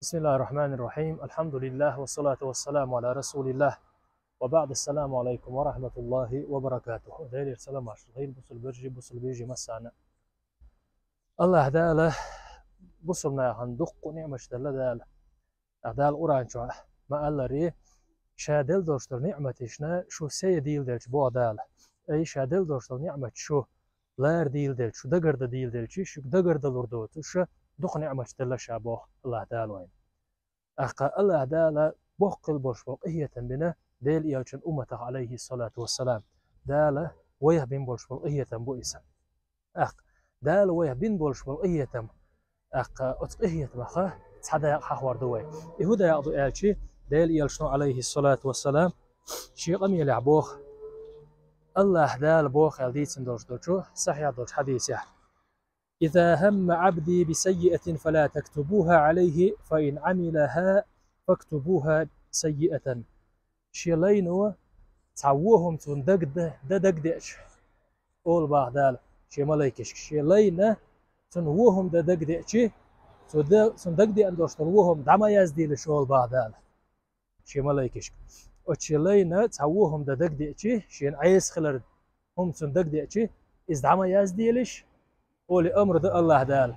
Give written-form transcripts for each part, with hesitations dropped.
بسم الله الرحمن الرحيم. الحمد لله والصلاة والسلام على رسول الله وبعد. السلام عليكم ورحمة الله وبركاته. داير السلام على الغير بوصل برجي بوصل بيجي مسانا الله داله بوصلنا هندق نعمش دل داله دال أوران شو ما الله ري شادل دوشتر نعمتشنا شو سيديل دلش بو داله أي شادل دوشتر نعمت شو لار ديل دل شو دقر ديل دل شو دقر دلوردو شو دق نعمش دل شابه الله دال وين أخا الله دال بوقل برش بقية بنا ديل يالشن أمته عليه الصلاة والسلام دال ويه بين برش بقية بويسا أخ دال ويه بين برش بقية أخ أتقية مخا تحدى حوار دوي يهودا يعضو آلشي ديل يالشن عليه الصلاة والسلام شي قمي لعبوخ الله دال بوخ يالديتن دوش دوشو صحيح دوش حديث يعني إذا هم عبدي بسيئة فلا تكتبوها عليه فإن عملها فاكتبوها سيئة شيلينو تعوهم تندق ده دقدش أول بعدال شي ملايكش شيلينا تنوهم ده دقدش تندق دي أندوش تنوهم دعما يزدي لشول بعدال شي ملايكش وشيلينا تعوهم ده دقدش شين عيس خلر هم تندق دقدش إز دعما يزدي لش أولي أمر ده الله دال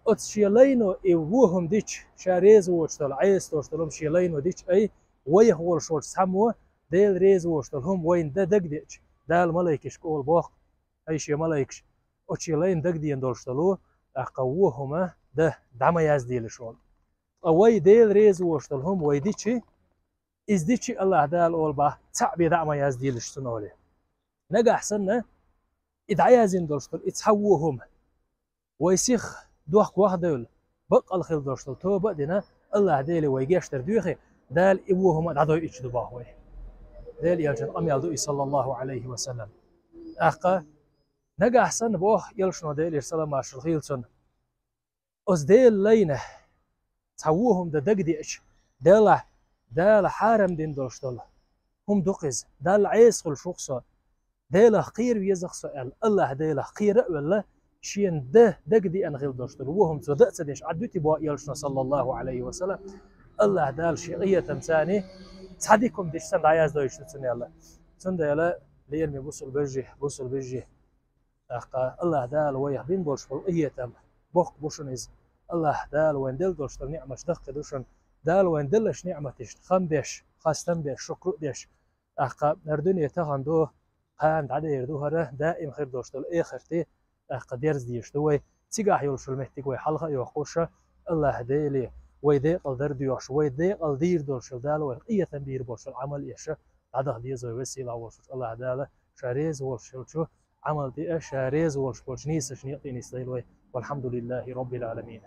أتشيلينو إيوهم ديش شاريز وشتل عيس توشتلهم شيلينو ديش أي ويه هول شول سموه ديل ريز وشتلهم وين ده دق ديش دال ملايكش كول بوخ أي شي ملايكش أتشيلين دق دين دولشتلوه أقووهما ده دعما يزدي لشول أوي ديل ريز وشتلهم وي ديشي إز ديشي الله دال أول باه تعبي دعما يزدي لشتنولي نجا أحسننا إذا يازين دولشتل إتحووهم ويسيخ دوخ واحدة بق الخيل دوشتل تو بدنا الله ديلي ويجيش تردوخي دال إبوهم دعدو يجدو باهوي ديل يلجن أم يلدو صلى الله عليه وسلم أخا نجا أحسن بوخ يلشنو ديل يرسلم مع الخيلسون أز ديل لينه تحووهم دا دقديش دال حارم دين دوشتل هم دقز دال عيس خل شخصا ديل خير ويزخ سؤال الله ديل خير ولا شين ده دقدي أن غير دوشتل وهم تودأت ديش عدوتي بوا يلشنا صلى الله عليه وسلم الله دال شيئية تمساني تحديكم ديش سند عياز دويش تسني الله سند يلا ليرمي بوصل بيجي أخا الله دال ويه بين بولش بالإيه تم بوخ بوشنيز الله دال وين دل دوشتل نعمة دق دوشن دال وين دلش نعمة تشت خم ديش خاستم ديش شكر ديش أخا نردني تغندو قاند عدي يردوها دائم خير دوشتل إيه خرتي قديرز ديش دوي تيجا يولش المحتاج وي حلقة يوقوشة الله ديلي ويديق الدرديوش ويديق الدير دولش دال وقية بير بولش العمل يش عده دي زوي وسيلة وش الله داله شاريز ولش شو عمل دي شاريز ولش بولش نيس شنيقتي نيس والحمد لله رب العالمين.